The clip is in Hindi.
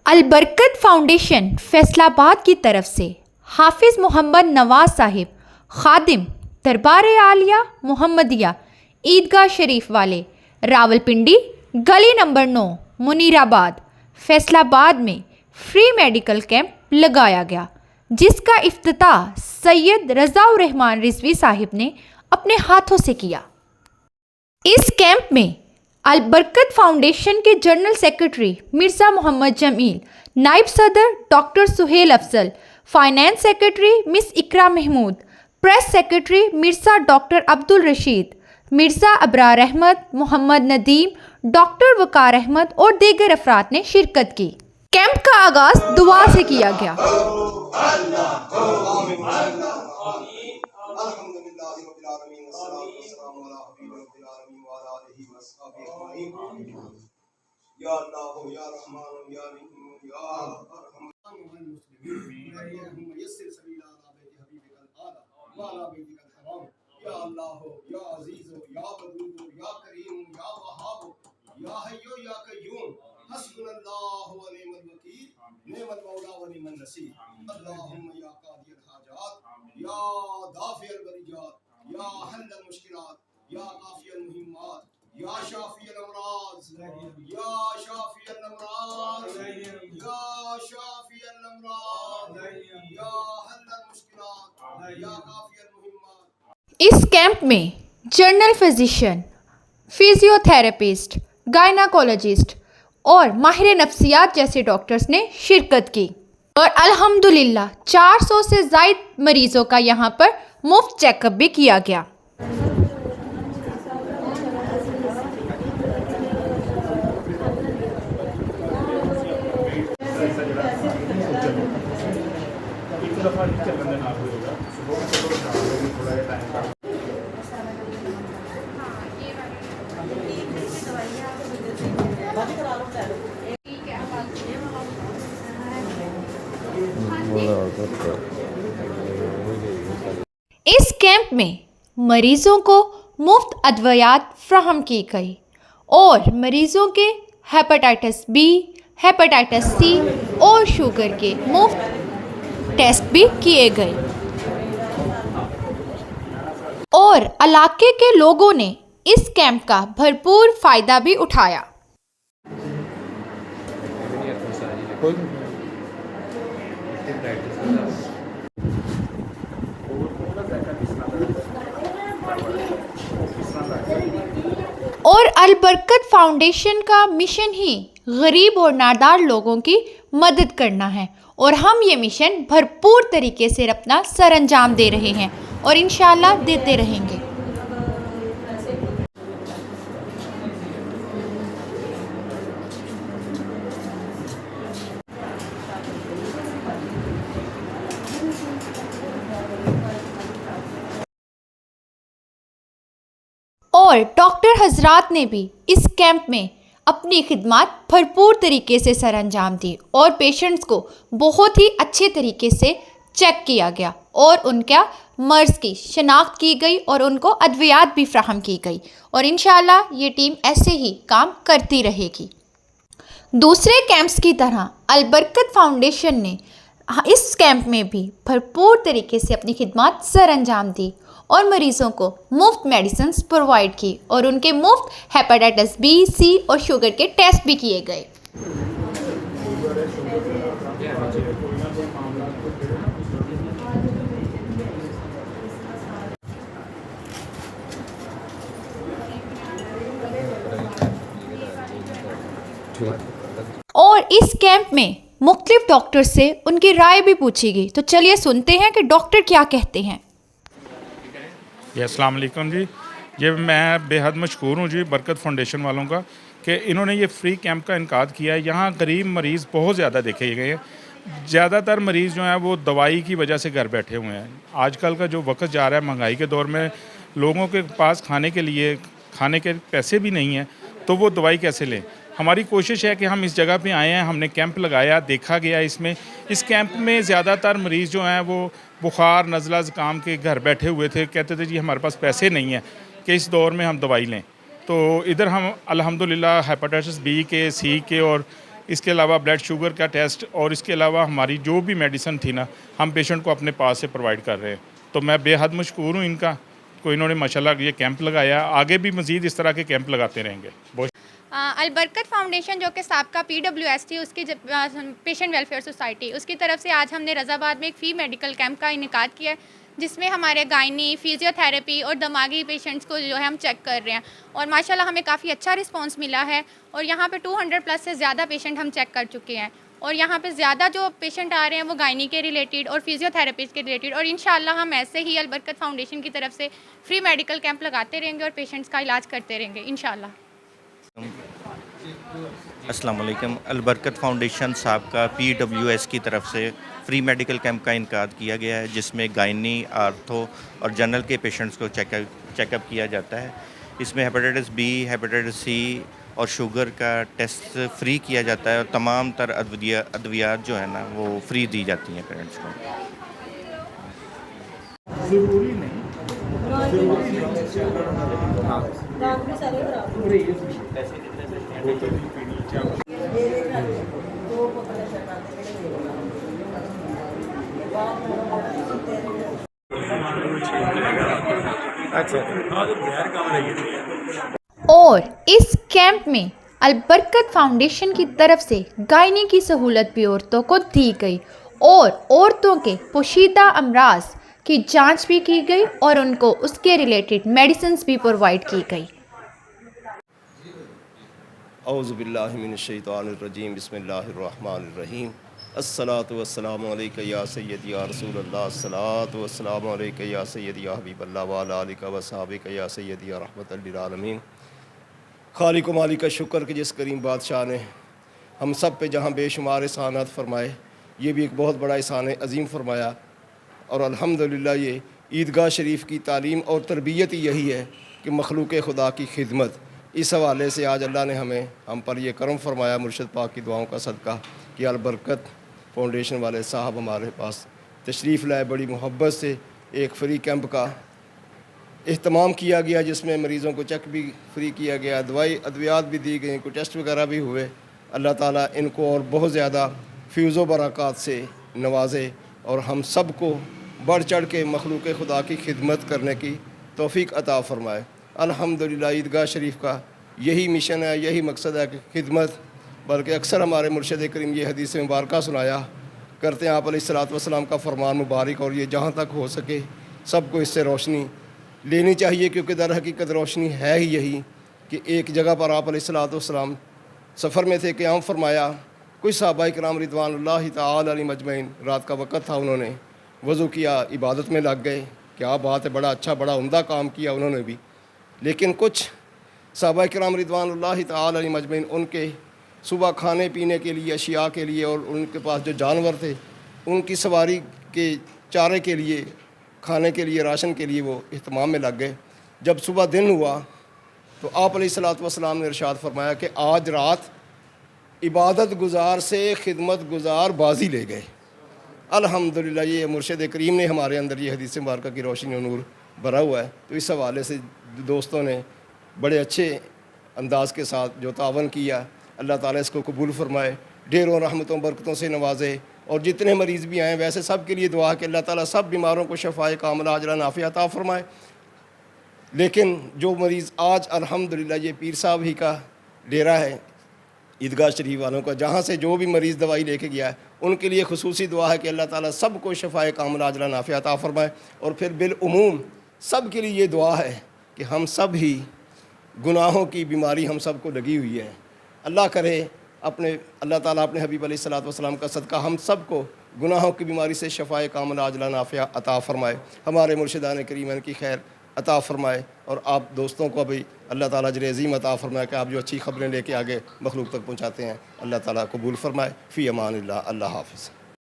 अलबरकत फाउंडेशन फैसलाबाद की तरफ से हाफिज़ मोहम्मद नवाज साहिब खादिम दरबार आलिया मोहम्मदिया ईदगाह शरीफ वाले रावलपिंडी गली नंबर 9 मुनीराबाद फैसलाबाद में फ्री मेडिकल कैंप लगाया गया, जिसका इफ्तिताह सैयद रज़ाउर रहमान रिजवी साहिब ने अपने हाथों से किया। इस कैंप में अलबरकत फाउंडेशन के जनरल सेक्रेटरी मिर्ज़ा मोहम्मद जमील, नायब सदर doctor Suhail Afzal, finance secretary miss Iqra Mahmood, press secretary Mirza doctor Abdul Rashid, Mirza Abrar Ahmed, Mohammad Nadeem, doctor Waqar Ahmed और दीगर अफराद ने शिरकत की। कैंप का आगाज़ दुआ से किया गया। या अल्लाह या रहमान या रहीम या अरहम यस्सिर सबीला अला बैति हबीबिकल आला व अला बैतिकल हराम या अल्लाह या अजीज या वदूद या करीम या वहाब या हय्यु या कय्यूम हस्बुनल्लाहु व निअमल वकील निअमल मौला व निअमन नसीर अल्लाहुम्मा या कादियल हाजात या दाफिअल बरिजात या हल्लल मुश्किलात या काफियल मुहिम्मात या शाफियल अमराज या शाफियल अमराज या शाफियल अमराज या हल्लल मुश्किलात या काफियल मुहिम्मात। इस कैंप में जनरल फिजिशियन, फिजियोथेरेपिस्ट, गायनाकोलॉजिस्ट और माहिर नफ्सियात जैसे डॉक्टर्स ने शिरकत की और अल्हम्दुलिल्लाह 400 से ज़ायद मरीज़ों का यहाँ पर मुफ्त चेकअप भी किया गया। इस कैंप में मरीज़ों को मुफ्त अद्वियात फ्राहम की गई और मरीज़ों के हेपेटाइटिस बी, हेपेटाइटिस सी और शुगर के मुफ्त टेस्ट भी किए गए और इलाके के लोगों ने इस कैंप का भरपूर फ़ायदा भी उठाया। और अलबरकत फाउंडेशन का मिशन ही गरीब और नादार लोगों की मदद करना है और हम ये मिशन भरपूर तरीके से अपना सरअंजाम दे रहे हैं और इंशाअल्लाह देते रहेंगे। और डॉक्टर हजरात ने भी इस कैंप में अपनी खिदमत भरपूर तरीके से सरअंजाम दी और पेशेंट्स को बहुत ही अच्छे तरीके से चेक किया गया और उनका मर्ज़ की शनाख्त की गई और उनको अद्वियात भी फ्राहम की गई और इंशाअल्लाह ये टीम ऐसे ही काम करती रहेगी। दूसरे कैंप्स की तरह अलबरकत फाउंडेशन ने इस कैंप में भी भरपूर तरीके से अपनी खिदमत सरअंजाम दी और मरीज़ों को मुफ्त मेडिसिन प्रोवाइड की और उनके मुफ्त हेपेटाइटिस बी, सी और शुगर के टेस्ट भी किए गए। और इस कैंप में मुख्तलिफ डॉक्टर से उनकी राय भी पूछी गई, तो चलिए सुनते हैं कि डॉक्टर क्या कहते हैं। जी अस्सलाम वालेकुम जी। ये मैं बेहद मशकूर हूँ जी बरकत फाउंडेशन वालों का कि इन्होंने ये फ्री कैंप का इनकाद किया है। यहाँ गरीब मरीज़ बहुत ज़्यादा देखे गए हैं। ज़्यादातर मरीज़ जो हैं वो दवाई की वजह से घर बैठे हुए हैं। आजकल का जो वक्त जा रहा है महंगाई के दौर में लोगों के पास खाने के पैसे भी नहीं हैं, तो वो दवाई कैसे लें। हमारी कोशिश है कि हम इस जगह पे आए हैं, हमने कैंप लगाया, देखा गया इस कैंप में ज़्यादातर मरीज़ जो हैं वो बुखार, नज़ला, ज़ुकाम के घर बैठे हुए थे। कहते थे जी हमारे पास पैसे नहीं हैं कि इस दौर में हम दवाई लें। तो इधर हम अल्हम्दुलिल्लाह हेपेटाइटिस बी के, सी के और इसके अलावा ब्लड शुगर का टेस्ट और इसके अलावा हमारी जो भी मेडिसिन थी ना, हम पेशेंट को अपने पास से प्रोवाइड कर रहे हैं। तो मैं बेहद मशकूर हूँ इनका को इन्होंने माशाल्लाह ये कैंप लगाया, आगे भी मज़ीद इस तरह के कैंप लगाते रहेंगे। बहुत अलबरकत फाउंडेशन जो कि साबका PWS थी, उसकी पेशेंट वेलफेयर सोसाइटी, उसकी तरफ से आज हमने रज़ाबाद में एक फ्री मेडिकल कैंप का इनेकाद किया है, जिसमें हमारे गायनी, फिजियोथेरेपी और दिमागी पेशेंट्स को जो है हम चेक कर रहे हैं और माशाल्लाह हमें काफ़ी अच्छा रिस्पांस मिला है और यहाँ पे 200 प्लस से ज़्यादा पेशेंट हम चेक कर चुके हैं और यहाँ पे ज़्यादा जो पेशेंट आ रहे हैं वो गायनी के रिलेटेड और फिजियोथेरेपिस्ट के रिलेटेड, और इंशाल्लाह हम ऐसे ही अलबरकत फाउंडेशन की तरफ से फ्री मेडिकल कैंप लगाते रहेंगे और पेशेंट्स का इलाज करते रहेंगे इंशाल्लाह। अस्सलाम वालेकुम। अलबरकत फाउंडेशन साबका PWS की तरफ से फ्री मेडिकल कैंप का इनकाद किया गया है, जिसमें गायनी, आर्थो और जनरल के पेशेंट्स को चेकअप किया जाता है। इसमें हेपेटाइटिस B, हेपेटाइटिस C और शुगर का टेस्ट फ्री किया जाता है और तमाम तर अद्वियात जो है ना वो फ्री दी जाती हैं पेरेंट्स को। और इस कैंप में अलबरकत फाउंडेशन की तरफ से गायनी की सहूलत भी औरतों को दी गई और औरतों के पोशीदा अमराज की जांच भी की गई और उनको उसके रिलेटेड मेडिसिन्स भी प्रोवाइड की गई। औज़ुबिल्लाहिमिनश्शैतानिर्रजीम, बिस्मिल्लाहिर्रहमानिर्रहीम। अस्सलातु वस्सलामु अलैका या सय्यदी या रसूलल्लाह, अस्सलातु वस्सलामु अलैका या सय्यदी या हबीबल्लाह व अला आलिका व सहाबिका या सय्यदी या रहमतल लिल आलमीन। खालिक व मालिक का शुक्र कि जिस करीम बादशाह ने हम सब पे जहाँ बेशुमार एहसानात फरमाए, ये भी एक बहुत बड़ा एहसान अज़ीम फरमाया और अल्हम्दुलिल्लाह ये ईदगाह शरीफ की तालीम और तरबियत ही यही है कि मखलूक खुदा की खिदमत। इस हवाले से आज अल्लाह ने हम पर यह करम फरमाया मुर्शिद पाक की दुआओं का सदका कि अलबरकत फाउंडेशन वाले साहब हमारे पास तशरीफ़ लाए, बड़ी मोहब्बत से एक फ्री कैंप का एहतमाम किया गया, जिसमें मरीज़ों को चेक भी फ्री किया गया, अद्वियात भी दी गई, कुछ टेस्ट वगैरह भी हुए। अल्लाह ताला इनको और बहुत ज़्यादा फ़्यूज़ व बरक़ात से नवाजे और हम सब को बढ़ चढ़ के मखलूक खुदा की खिदमत करने की तौफ़ीक अता फ़रमाए। अल्हम्दुलिल्लाह ईदगाह शरीफ का यही मिशन है, यही मकसद है कि खिदमत, बल्कि अक्सर हमारे मुर्शिद करीम ये हदीस मुबारक सुनाया करते हैं आप अलैहिस्सलातु वस्सलाम का फरमान मुबारक, और ये जहाँ तक हो सके सबको इससे रोशनी लेनी चाहिए, क्योंकि दर हकीकत रोशनी है ही यही कि एक जगह पर आप अलैहिस्सलातु वस्सलाम सफ़र में थे, क़याम फरमाया, कुछ सहाबाए किराम रिदवानुल्लाहि तआला अलैहिम अजमईन, रात का वक़्त था, उन्होंने वज़ू किया, इबादत में लग गए। क्या बात है, बड़ा अच्छा बड़ा उम्दा काम किया उन्होंने भी। लेकिन कुछ सहाबाए किराम रिदवानुल्लाहि तआला अलैहिम अजमईन उनके सुबह खाने पीने के लिए, अशिया के लिए, और उनके पास जो जानवर थे उनकी सवारी के चारे के लिए, खाने के लिए, राशन के लिए वो इहतमाम में लग गए। जब सुबह दिन हुआ तो आप अलैहिस्सलातु वस्सलाम ने इरशाद फरमाया कि आज रात इबादत गुज़ार से खिदमत गुज़ार बाजी ले गए। अल्हम्दुलिल्लाह ये मुर्शिद करीम ने हमारे अंदर ये हदीस मुबारक की रोशनी और नूर भरा हुआ है। तो इस हवाले से दोस्तों ने बड़े अच्छे अंदाज़ के साथ जो तावन किया, अल्लाह ताला इसको कबूल फरमाए, ढेरों रहमतों बरकतों से नवाजे, और जितने मरीज़ भी आए वैसे सब के लिए दुआ कि अल्लाह ताला सब बीमारों को शफ़ाए कामिला अजरा नाफ़िया अता फरमाए। लेकिन जो मरीज़ आज अल्हम्दुलिल्लाह ये पीर साहब ही का डेरा है ईदगाह शरीफ वालों का, जहाँ से जो भी मरीज़ दवाई लेके गया है, उनके लिए खुसूसी दुआ है कि अल्लाह ताला सब को शफ़ाए कामिला अजरा नाफ़िया अता फरमाए। और फिर बिलउमूम सब के लिए ये दुआ है कि हम सब ही गुनाहों की बीमारी हम सब को लगी हुई है, अल्लाह करे अल्लाह ताला अपने हबीब अलैहिस्सलातु वस्सलाम का सदका हम सब को गुनाहों की बीमारी से शफ़ाए कामिला अजला नाफ़िया अता फ़रमाए, हमारे मुर्शिदान करीमन की खैर अता फ़रमाए, और आप दोस्तों को भी अल्लाह ताला अजर अज़ीम अता फ़रमाए कि आप जो अच्छी ख़बरें लेके आगे मखलूक तक पहुँचाते हैं, अल्लाह ताला कबूल फ़रमाए। फ़ी अमानिल्लाह। अल्लाह हाफ़िज़।